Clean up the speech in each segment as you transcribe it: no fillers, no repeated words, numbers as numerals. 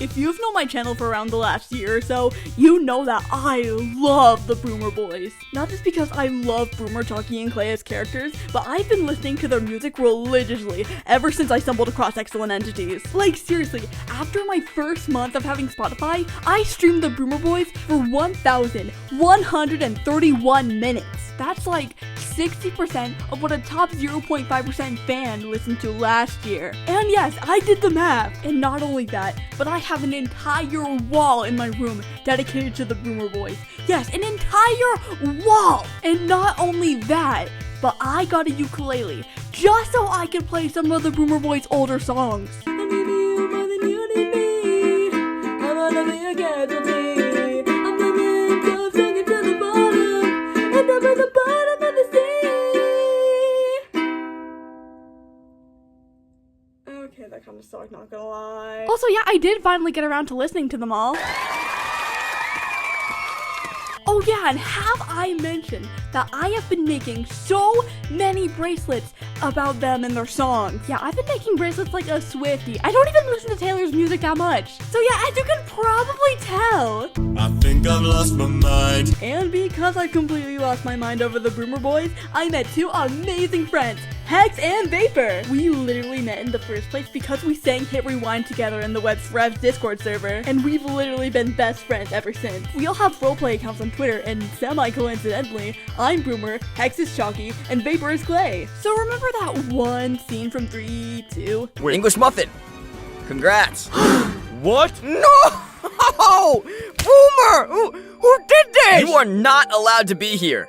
If you've known my channel for around the last year or so, you know that I love the Boomer Boys. Not just because I love Boomer, Chucky, and Clay as characters, but I've been listening to their music religiously ever since I stumbled across Excellent Entities. Like seriously, after my first month of having Spotify, I streamed the Boomer Boys for 1,131 minutes. That's like 60% of what a top 0.5% fan listened to last year. And yes, I did the math. And not only that, but I have an entire wall in my room dedicated to the Boomer Boys. Yes, an entire wall! And not only that, but I got a ukulele just so I could play some of the Boomer Boys' older songs. Okay, that kind of sucked, not gonna lie. Also, yeah, I did finally get around to listening to them all. Oh yeah, and have I mentioned that I have been making so many bracelets about them and their songs? Yeah, I've been making bracelets like a Swiftie. I don't even listen to Taylor's music that much. So yeah, as you can probably tell, I think I've lost my mind. And because I completely lost my mind over the Boomer Boys, I met two amazing friends, Hex and Vapor. We literally met in the first place because we sang Hit Rewind together in the Web's Revs Discord server, and we've literally been best friends ever since. We all have roleplay accounts on Twitter, and semi-coincidentally, I'm Boomer, Hex is Chalky, and Vapor is Clay. So remember that one scene from 3, 2? English Muffin. Congrats. What? No! Boomer! Who did this? You are not allowed to be here.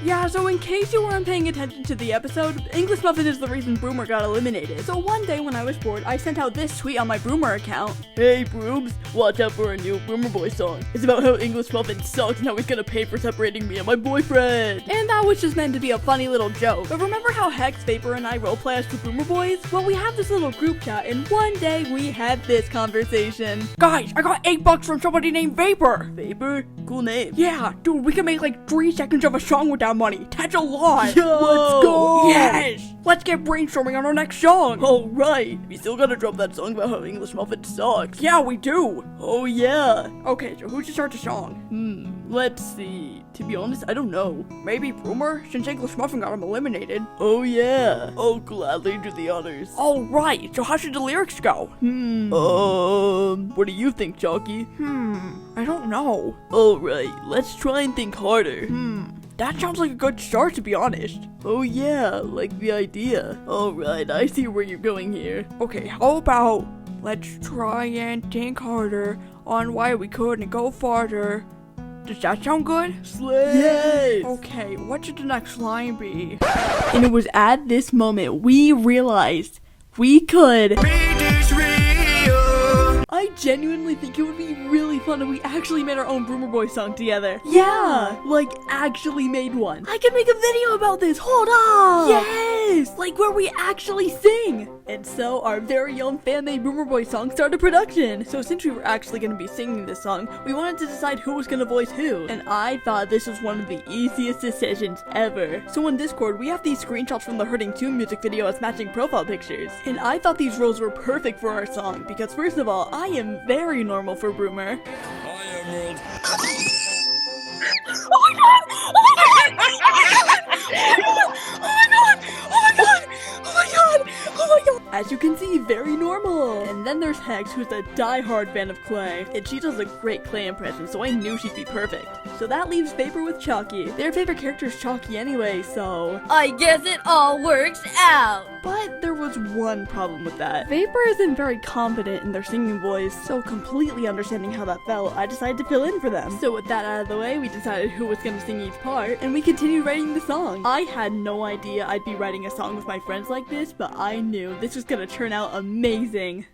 Yeah, so in case you weren't paying attention to the episode, English Muffin is the reason Boomer got eliminated. So one day when I was bored, I sent out this tweet on my Boomer account. Hey Broobs, watch out for a new Boomer Boy song. It's about how English Muffin sucks and how he's gonna pay for separating me and my boyfriend. And that was just meant to be a funny little joke. But remember how Hex, Vapor, and I roleplay as the Boomer Boys? Well, we have this little group chat, and one day we had this conversation. Guys, I got $8 from somebody named Vapor. Vapor? Cool name. Yeah, dude, we can make like 3 seconds of a song with that money. That's a lot. Yo, let's go. Yes. Let's get brainstorming on our next song. All right. We still gotta drop that song about how English Muffin sucks. Yeah, we do. Oh yeah. Okay, so who should start the song? Let's see. To be honest, I don't know. Maybe Boomer, since English Muffin got him eliminated. Oh yeah. I'll gladly do the honors. All right. So how should the lyrics go? What do you think, Chalky? I don't know. All right. Let's try and think harder. That sounds like a good start, to be honest. Oh yeah, like the idea. Alright, I see where you're going here. Okay, how about let's try and think harder on why we couldn't go farther. Does that sound good? Slay! Yes! Okay, what should the next line be? And it was at this moment we realized we could... I genuinely think it would be really fun if we actually made our own Boomer Boy song together. Yeah, like actually made one. I could make a video about this, hold on! Yes! Like where we actually sing! And so our very own fan-made Boomer Boy song started production. So since we were actually going to be singing this song, we wanted to decide who was going to voice who. And I thought this was one of the easiest decisions ever. So on Discord, we have these screenshots from the Hurting 2 music video as matching profile pictures. And I thought these roles were perfect for our song because first of all, I am very normal for Boomer. Hi, Emerald. Oh my god! Oh my god! Oh my god! Oh my god! Oh my god! Oh my god! As you can see, very normal. And then there's Hex, who's a die-hard fan of Clay. And she does a great Clay impression, so I knew she'd be perfect. So that leaves Vapor with Chalky. Their favorite character is Chalky anyway, so... I guess it all works out. But there was one problem with that. Vapor isn't very confident in their singing voice, so completely understanding how that felt, I decided to fill in for them. So with that out of the way, we decided who was going to sing each part, and we continued writing the song. I had no idea I'd be writing a song with my friends like this, but I knew this was going to turn out amazing.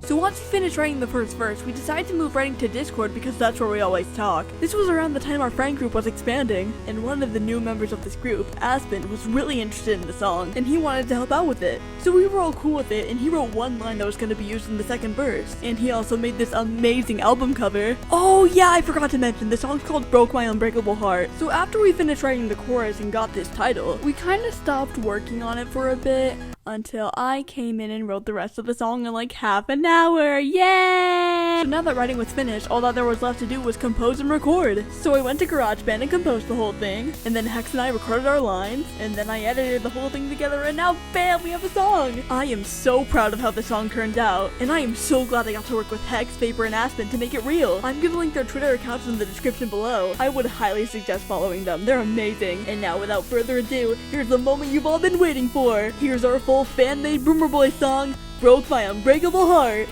So once we finished writing the first verse, we decided to move writing to Discord because that's where we always talk. This was around the time our friend group was expanding, and one of the new members of this group, Aspen, was really interested in the song, and he wanted to help out with it. So we were all cool with it, and he wrote one line that was going to be used in the second verse. And he also made this amazing album cover. Oh yeah, I forgot to mention, the song's called Broke My Unbreakable Heart. So after we finished writing the chorus and got this title, we kind of stopped working on it for a bit. until I came in and wrote the rest of the song in like half an hour. Yay! So now that writing was finished, all that there was left to do was compose and record. So I went to GarageBand and composed the whole thing, and then Hex and I recorded our lines, and then I edited the whole thing together, and now bam, we have a song! I am so proud of how the song turned out, and I am so glad I got to work with Hex, Vapor, and Aspen to make it real. I'm gonna link their Twitter accounts in the description below. I would highly suggest following them, they're amazing. And now without further ado, here's the moment you've all been waiting for. Here's our full fan-made Boomer Boy song, Broke My Unbreakable Heart.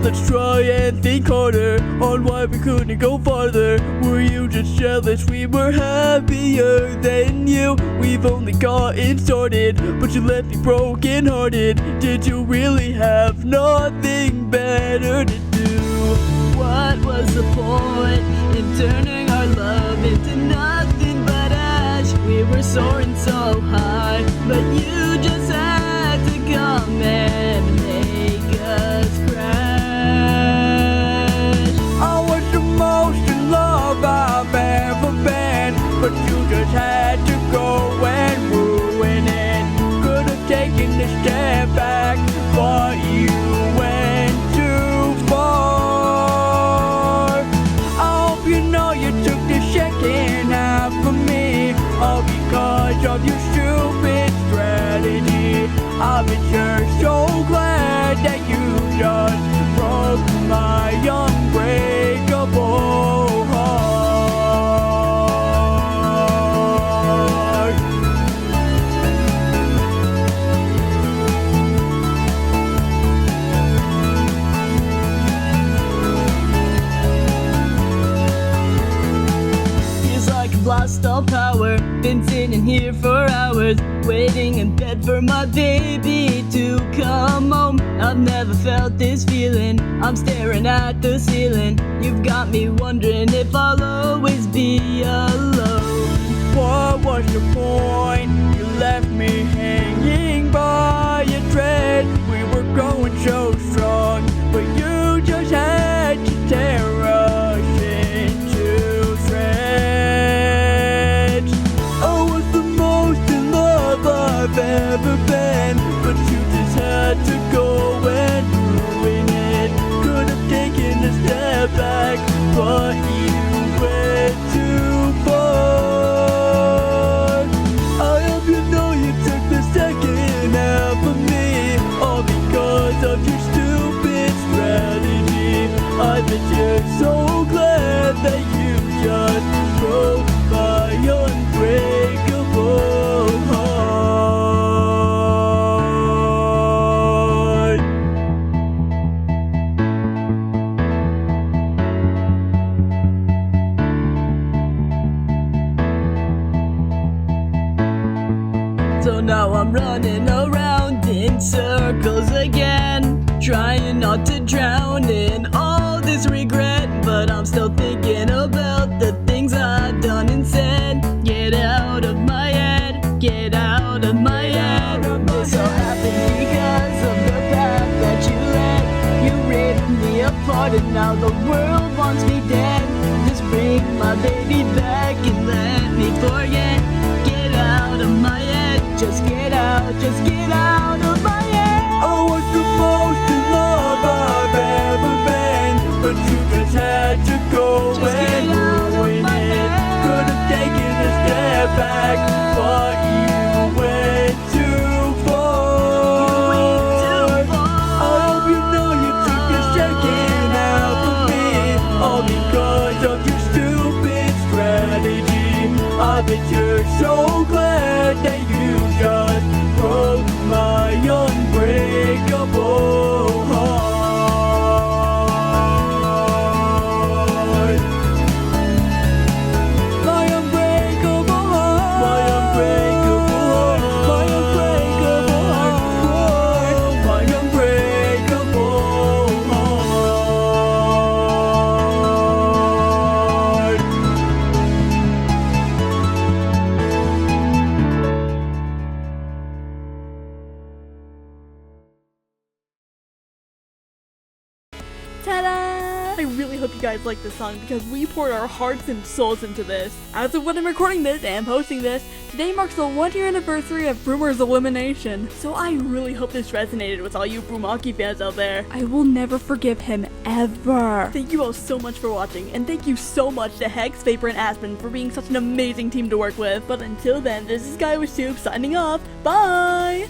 Let's try and think harder on why we couldn't go farther. Were you just jealous we were happier than you? We've only gotten started, but you left me broken hearted. Did you really have nothing better to do? What was the point in turning our love into nothing but ash? We were soaring so high, but you just had to come and make us crash. I was the most in love I've ever been, but you just had to go and ruin it. Could have taken a step back, but you went too far. I hope you know you took the second half of me, all because of your stupid strategy. I've been sure so glad that you just broke my unbreakable heart. Feels like I've lost all power. Been sitting here for hours, waiting in bed for my baby to come home. I've never felt this feeling, I'm staring at the ceiling. You've got me wondering if I'll always be alone. What was the point? You left me hanging by a thread. We were going so strong, but you just had to tear us into shreds. I was the most in love I've ever been, but you just had to go and ruin it. Could have taken a step back, but you went too far. I hope you know you took the second half of me, all because of your stupid strategy. I bet you're so glad that you just broke my unbreakable heart. So now I'm running around in circles again, trying not to drown in all this regret. But I'm still thinking about the things I've done and said. Get out of my head, get out of my head. This all happened because of the path that you led. You ripped me apart and now the world wants me dead. Just bring my baby back and let me forget. Get out of my head, just get out of my head. I was the most in love I've ever been, but you just had to go and ruin it. Could have taken a step back, but you went too far. I hope you know you took the second half of me, all because of your stupid strategy. I bet you're so glad that you just broke my unbreakable heart. My unbreakable heart. My unbreakable heart. My unbreakable heart. My unbreakable heart. Ta-da! I really hope you guys like this song because we poured our hearts and souls into this. As of when I'm recording this and posting this, today marks the 1-year anniversary of Broomer's elimination. So I really hope this resonated with all you Broomaki fans out there. I will never forgive him, ever. Thank you all so much for watching, and thank you so much to Hex, Vapor, and Aspen for being such an amazing team to work with. But until then, this is Guy with Soup signing off. Bye!